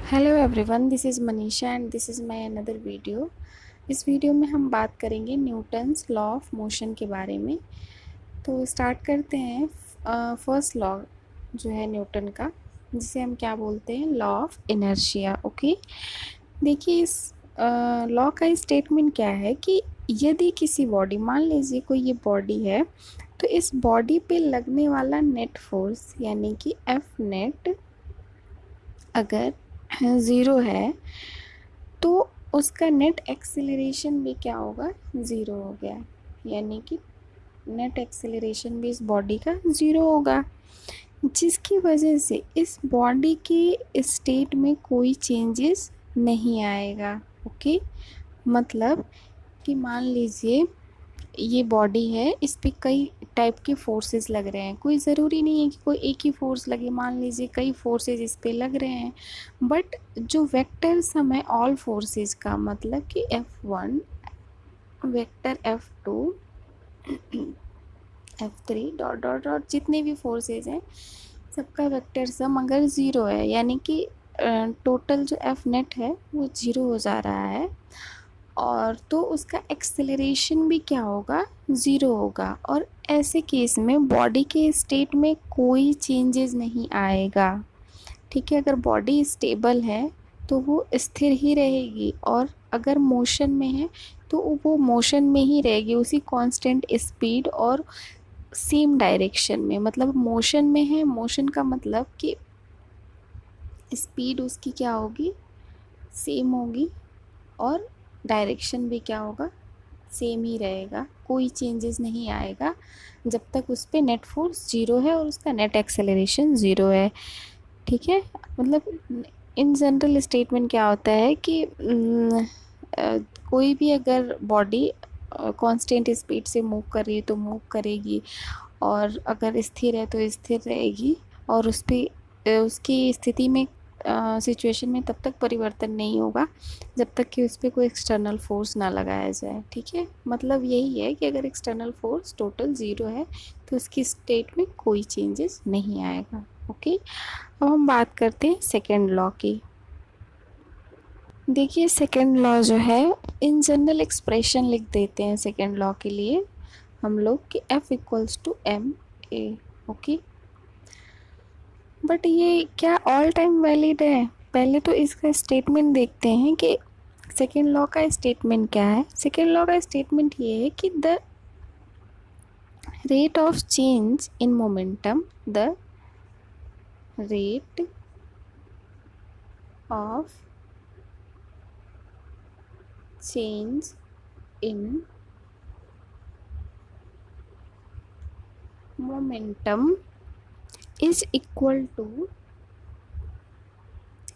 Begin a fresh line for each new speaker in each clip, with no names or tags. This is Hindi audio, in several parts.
Hello everyone, this is Manisha and this is my another video. इस वीडियो में हम बात करेंगे न्यूटन्स लॉ ऑफ मोशन के बारे में। तो स्टार्ट करते हैं। फर्स्ट लॉ जो है न्यूटन का, जिसे हम क्या बोलते हैं, लॉ ऑफ इनर्शिया। ओके, देखिए इस लॉ का स्टेटमेंट क्या है कि यदि किसी बॉडी, मान लीजिए कोई ये बॉडी है, तो इस बॉडी पे लगने वाला नेट फोर्स यानी कि एफ नेट अगर ज़ीरो है तो उसका नेट एक्सेलरेशन भी क्या होगा, ज़ीरो हो गया। यानी कि नेट एक्सेलरेशन भी इस बॉडी का ज़ीरो होगा, जिसकी वजह से इस बॉडी के स्टेट में कोई चेंजेस नहीं आएगा। ओके, मतलब कि मान लीजिए ये बॉडी है, इस पे कई टाइप के फोर्सेस लग रहे हैं। कोई ज़रूरी नहीं है कि कोई एक ही फोर्स लगे, मान लीजिए कई फोर्सेस इस पे लग रहे हैं, बट जो वेक्टर सम है ऑल फोर्सेस का, मतलब कि F1 vector F2 F3 dot dot dot जितने भी फोर्सेस हैं सबका वेक्टर सम अगर ज़ीरो है, यानी कि टोटल जो एफ नेट है वो ज़ीरो हो जा रहा है, और तो उसका एक्सेलरेशन भी क्या होगा, ज़ीरो होगा। और ऐसे केस में बॉडी के स्टेट में कोई चेंजेस नहीं आएगा। ठीक है, अगर बॉडी स्टेबल है तो वो स्थिर ही रहेगी, और अगर मोशन में है तो वो मोशन में ही रहेगी, उसी कांस्टेंट स्पीड और सेम डायरेक्शन में। मतलब मोशन में है, मोशन का मतलब कि स्पीड उसकी क्या होगी, सेम होगी, और डायरेक्शन भी क्या होगा, सेम ही रहेगा। कोई चेंजेस नहीं आएगा जब तक उस पर नेट फोर्स ज़ीरो है और उसका नेट एक्सेलरेशन ज़ीरो है। ठीक है, मतलब इन जनरल स्टेटमेंट क्या होता है कि कोई भी अगर बॉडी कांस्टेंट स्पीड से मूव कर रही है तो मूव करेगी, और अगर स्थिर है तो स्थिर रहेगी, और उस पर उसकी स्थिति में सिचुएशन में तब तक परिवर्तन नहीं होगा जब तक कि उस पर कोई एक्सटर्नल फोर्स ना लगाया जाए। ठीक है, मतलब यही है कि अगर एक्सटर्नल फोर्स टोटल ज़ीरो है तो उसकी स्टेट में कोई चेंजेस नहीं आएगा। ओके, अब हम बात करते हैं सेकेंड लॉ की। देखिए सेकेंड लॉ जो है, इन जनरल एक्सप्रेशन लिख देते हैं सेकेंड लॉ के लिए हम लोग कि F equals to M A. Okay, but ये क्या ऑल टाइम वैलिड है? पहले तो इसका स्टेटमेंट देखते हैं कि सेकेंड लॉ का स्टेटमेंट क्या है। सेकेंड लॉ का स्टेटमेंट ये है कि the rate of change in momentum, the rate of change in momentum is equal to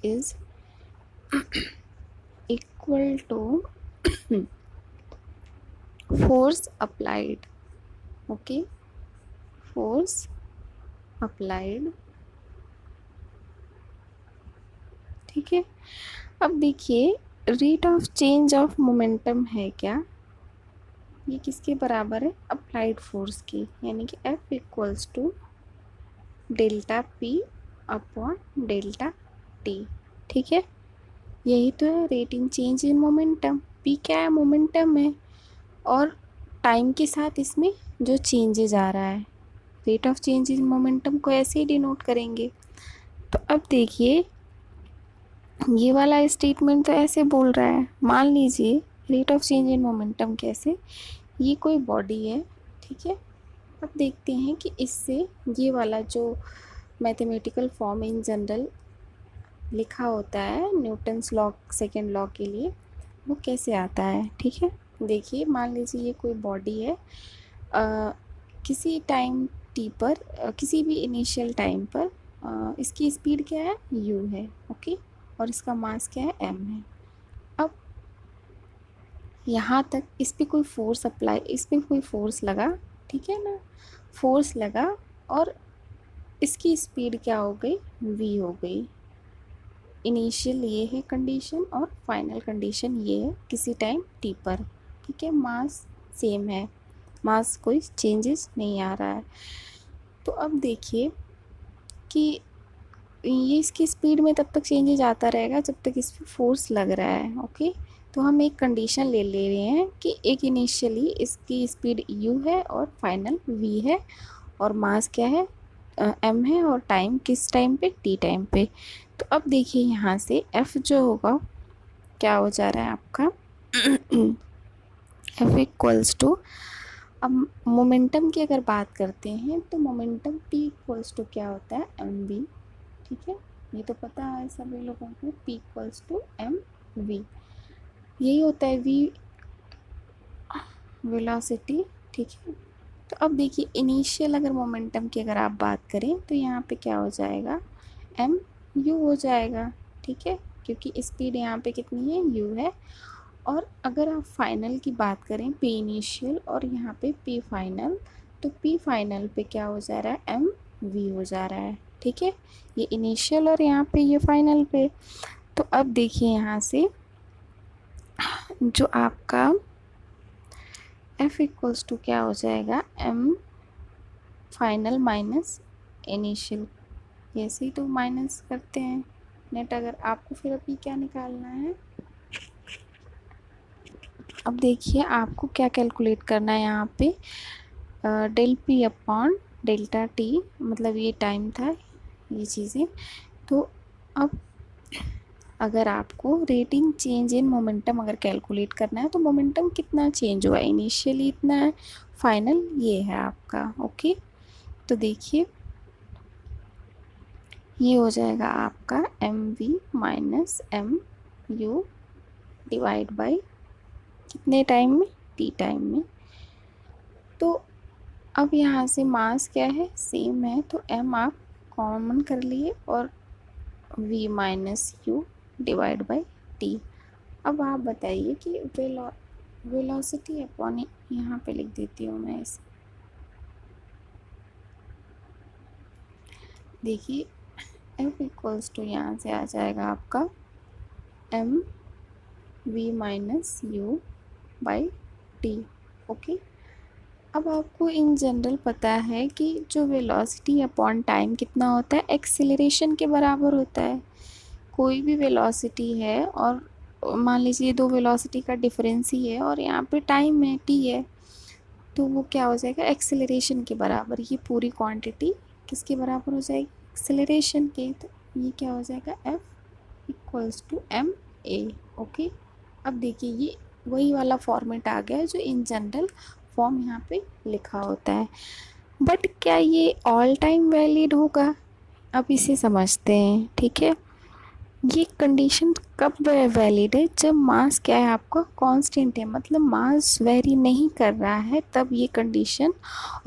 is equal to force applied. Okay, force applied। ठीक है, अब देखिए rate of change of momentum है क्या, ये किसके बराबर है, अप्लाइड फोर्स की, यानी कि F equals to delta P upon delta T. ठीक है, यही तो है rate in change in momentum. P क्या है, मोमेंटम है, और टाइम के साथ इसमें जो चेंजेस आ रहा है, rate of change in momentum को ऐसे ही डिनोट करेंगे। तो अब देखिए ये वाला स्टेटमेंट तो ऐसे बोल रहा है, मान लीजिए rate of change in momentum कैसे, ये कोई बॉडी है। ठीक है, अब देखते हैं कि इससे ये वाला जो मैथमेटिकल फॉर्म इन जनरल लिखा होता है न्यूटन्स लॉ सेकेंड लॉ के लिए, वो कैसे आता है। ठीक है, देखिए मान लीजिए ये कोई बॉडी है, किसी टाइम टी पर, किसी भी इनिशियल टाइम पर इसकी स्पीड क्या है, u है। ओके, और इसका मास क्या है, m है। अब यहाँ तक इस पर कोई फोर्स अप्लाई, इस पर कोई फोर्स लगा, ठीक है ना, फोर्स लगा, और इसकी स्पीड क्या हो गई, v हो गई। इनिशियल ये है कंडीशन, और फाइनल कंडीशन ये है किसी टाइम t पर। ठीक है, मास सेम है, मास कोई चेंजेस नहीं आ रहा है। तो अब देखिए कि ये इसकी स्पीड में तब तक चेंजेज आता रहेगा जब तक इस पर फोर्स लग रहा है। ओके, तो हम एक कंडीशन ले रहे हैं कि एक इनिशियली इसकी स्पीड u है और फाइनल v है और मास क्या है m है और टाइम किस टाइम पे t टाइम पे। तो अब देखिए यहाँ से f जो होगा क्या हो जा रहा है आपका f इक्वल्स टू, अब मोमेंटम की अगर बात करते हैं तो मोमेंटम p इक्वल्स टू क्या होता है mv। ठीक है, ये तो पता है सभी लोगों को, p इक्वल्स टू mv यही होता है v वेलोसिटी। ठीक है, तो अब देखिए इनिशियल अगर मोमेंटम की अगर आप बात करें तो यहाँ पे क्या हो जाएगा m u हो जाएगा। ठीक है, क्योंकि स्पीड यहाँ पे कितनी है u है। और अगर आप फाइनल की बात करें p इनिशियल और यहाँ पे p फाइनल, तो p फाइनल पे क्या हो जा रहा है m v हो जा रहा है। ठीक है, ये इनिशियल और यहाँ पे ये फाइनल पे। तो अब देखिए यहाँ से जो आपका f इक्वल्स टू क्या हो जाएगा m फाइनल माइनस इनिशियल, ऐसे ही तो माइनस करते हैं नेट। अगर आपको फिर अभी क्या निकालना है, अब देखिए आपको क्या कैलकुलेट करना है यहाँ पे del P upon delta T, मतलब ये टाइम था ये चीज़ें। तो अब अगर आपको रेटिंग चेंज इन मोमेंटम अगर कैलकुलेट करना है तो मोमेंटम कितना चेंज हुआ है, इनिशियली इतना है, फाइनल ये है आपका। ओके, तो देखिए ये हो जाएगा आपका M V minus M U divide by कितने टाइम में, टी टाइम में। तो अब यहाँ से मास क्या है सेम है, तो m आप कॉमन कर लिए और v minus you divide by T. अब आप बताइए कि वेलोसिटी अपॉन, यहाँ पे लिख देती हूँ मैं इसे, देखिए f इक्वल्स टू यहाँ से आ जाएगा आपका m v minus you by T. Okay, अब आपको इन जनरल पता है कि जो वेलोसिटी अपॉन टाइम कितना होता है, एक्सीलरेशन के बराबर होता है। कोई भी वेलोसिटी है और मान लीजिए दो वेलोसिटी का डिफरेंस ही है और यहाँ पे टाइम है t है, तो वो क्या हो जाएगा एक्सीलरेशन के बराबर। ये पूरी क्वांटिटी किसके बराबर हो जाएगी, एक्सीलरेशन के। तो ये क्या हो जाएगा f equals to M A. Okay, अब देखिए ये वही वाला फॉर्मेट आ गया है जो इन जनरल फॉर्म यहाँ पे लिखा होता है। बट क्या ये ऑल टाइम वैलिड होगा, अब इसे समझते हैं। ठीक है, ये कंडीशन कब वैलिड है, जब मास क्या है आपका कांस्टेंट है, मतलब मास वेरी नहीं कर रहा है, तब ये कंडीशन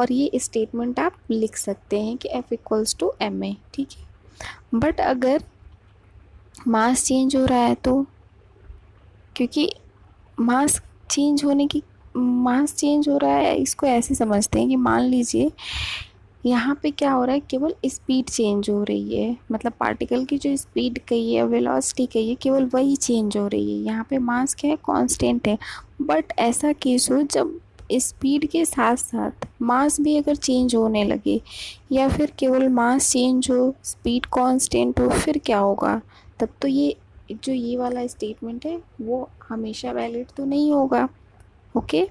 और ये स्टेटमेंट आप लिख सकते हैं कि f equals to M A. ठीक है, बट अगर मास चेंज हो रहा है तो, क्योंकि मास चेंज होने की, मास चेंज हो रहा है इसको ऐसे समझते हैं कि मान लीजिए यहाँ पे क्या हो रहा है, केवल स्पीड चेंज हो रही है, मतलब पार्टिकल की जो स्पीड कही है, वेलोसिटी कही है, केवल वही चेंज हो रही है। यहाँ पे मास क्या है कांस्टेंट है। बट ऐसा केस हो जब स्पीड के साथ साथ मास भी अगर चेंज होने लगे, या फिर केवल मास चेंज हो स्पीड कांस्टेंट हो, फिर क्या होगा, तब तो ये जो ये वाला स्टेटमेंट है वो हमेशा वैलिड तो नहीं होगा। ओके,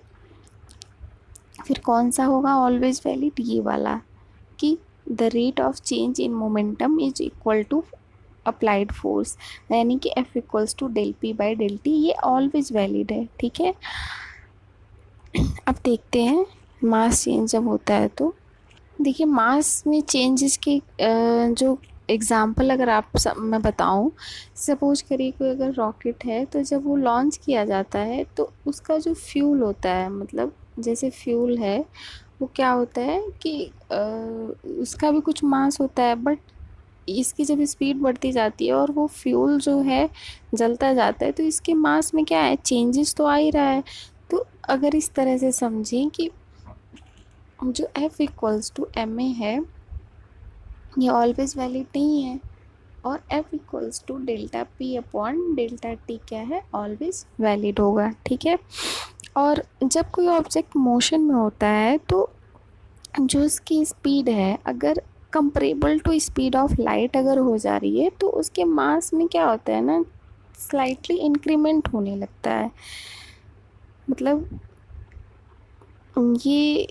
फिर कौन सा होगा ऑलवेज वैलिड, ये वाला कि the rate of change in momentum is equal to applied force, यानी कि F equals to del P by del T, ये ऑलवेज वैलिड है। ठीक है, अब देखते हैं मास चेंज जब होता है तो देखिए मास में चेंजेस के जो एग्ज़ाम्पल अगर मैं बताऊं, सपोज करिए कोई अगर रॉकेट है तो जब वो लॉन्च किया जाता है तो उसका जो फ्यूल होता है, मतलब जैसे फ्यूल है वो क्या होता है कि उसका भी कुछ मास होता है, बट इसकी जब स्पीड बढ़ती जाती है और वो फ्यूल जो है जलता जाता है तो इसके मास में क्या है चेंजेस तो आ ही रहा है। तो अगर इस तरह से समझें कि जो F equals to M A है ये ऑलवेज वैलिड नहीं है, और F equals to delta P upon delta T क्या है ऑलवेज वैलिड होगा। ठीक है, और जब कोई ऑब्जेक्ट मोशन में होता है तो जो उसकी स्पीड है अगर comparable to speed of light अगर हो जा रही है तो उसके मास में क्या होता है ना, स्लाइटली इंक्रीमेंट होने लगता है। मतलब ये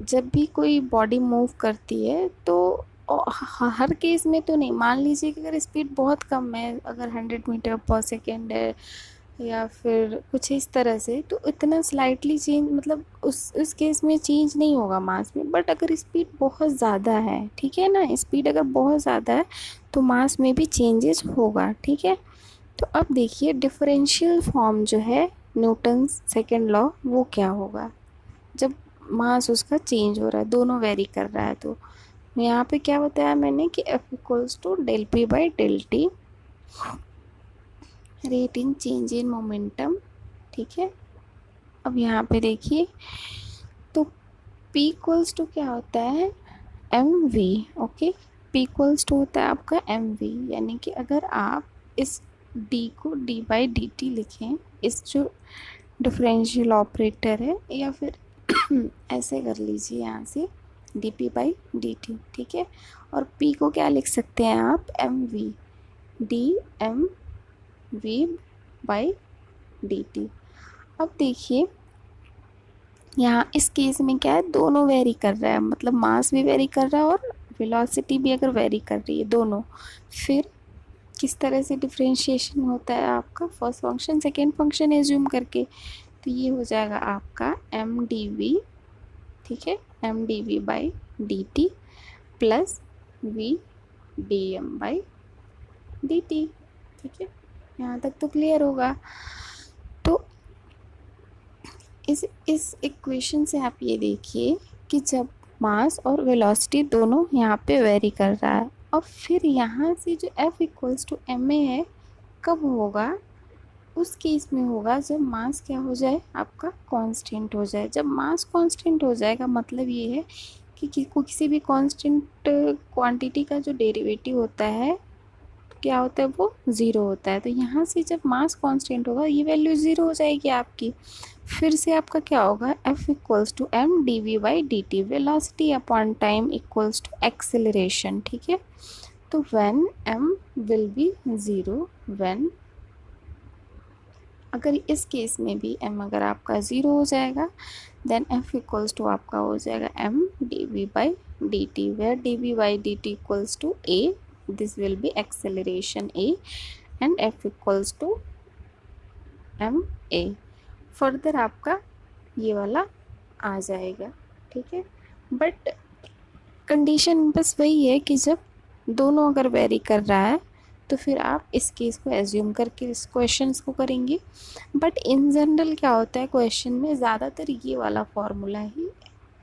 जब भी कोई बॉडी मूव करती है तो हर केस में तो नहीं, मान लीजिए कि अगर स्पीड बहुत कम है, अगर 100 मीटर पर सेकेंड है या फिर कुछ इस तरह से, तो इतना स्लाइटली चेंज, मतलब उस केस में चेंज नहीं होगा मास में। बट अगर स्पीड बहुत ज़्यादा है, ठीक है ना, स्पीड अगर बहुत ज़्यादा है तो मास में भी चेंजेस होगा, ठीक है। तो अब देखिए डिफरेंशियल फॉर्म जो है न्यूटन सेकेंड लॉ, वो क्या होगा जब मास उसका चेंज हो रहा है, दोनों वेरी कर रहा है। तो यहाँ पे क्या बताया मैंने कि F equals to del P by del T, rate in change in momentum, ठीक है। अब यहाँ पे देखिए तो P इक्वल्स टू क्या होता है, M V, okay. P equals to होता है आपका एम वी, यानी कि अगर आप इस D को D बाई डी टी लिखें, इस जो डिफरेंशियल ऑपरेटर है, या फिर ऐसे कर लीजिए यहाँ से D P by D T, ठीक है। और P को क्या लिख सकते हैं आप, M V, D M V by D T. अब देखिए यहाँ इस केस में क्या है, दोनों वेरी कर रहा है, मतलब मास भी वेरी कर रहा है और वेलोसिटी भी अगर वेरी कर रही है दोनों, फिर किस तरह से डिफ्रेंशिएशन होता है आपका, first function second function assume करके। तो ये हो जाएगा आपका एम डी वी, ठीक है, M D V by D T plus V D M by D T, ठीक है। यहाँ तक तो क्लियर होगा। तो इस इक्वेशन से आप ये देखिए कि जब मास और वेलोसिटी दोनों यहाँ पे वेरी कर रहा है, और फिर यहाँ से जो F equals to M A है, कब होगा, उस केस में होगा जब मास क्या हो जाए आपका, कांस्टेंट हो जाए। जब मास कांस्टेंट हो जाएगा मतलब ये है कि किसी भी कांस्टेंट क्वांटिटी का जो डेरिवेटिव होता है क्या होता है, वो ज़ीरो होता है। तो यहाँ से जब मास कांस्टेंट होगा ये वैल्यू ज़ीरो हो जाएगी आपकी। फिर से आपका क्या होगा, F equals to M D V by D T, velocity upon time equals to acceleration, ठीक है। तो when m will be zero, when, अगर इस केस में भी m अगर आपका ज़ीरो हो जाएगा, देन F इक्वल्स टू आपका हो जाएगा m D V by D T, where D V by D T equals to a, this will be acceleration a, and F equals to m a। Further आपका ये वाला आ जाएगा, ठीक है। बट कंडीशन बस वही है कि जब दोनों अगर वेरी कर रहा है तो फिर आप इस केस को एज्यूम करके इस क्वेश्चन को करेंगे। बट इन जनरल क्या होता है, क्वेश्चन में ज़्यादातर ये वाला फॉर्मूला ही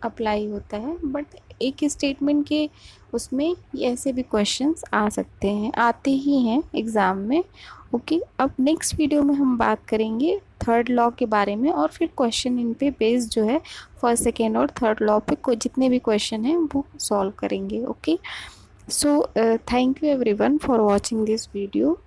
अप्लाई होता है। बट एक स्टेटमेंट के उसमें ये ऐसे भी क्वेश्चंस आ सकते हैं, आते ही हैं एग्ज़ाम में, ओके। अब नेक्स्ट वीडियो में हम बात करेंगे थर्ड लॉ के बारे में, और फिर क्वेश्चन इन पे बेस्ड जो है फर्स्ट सेकेंड और थर्ड लॉ पे जितने भी क्वेश्चन हैं वो सॉल्व करेंगे, okay. So thank you everyone for watching this video.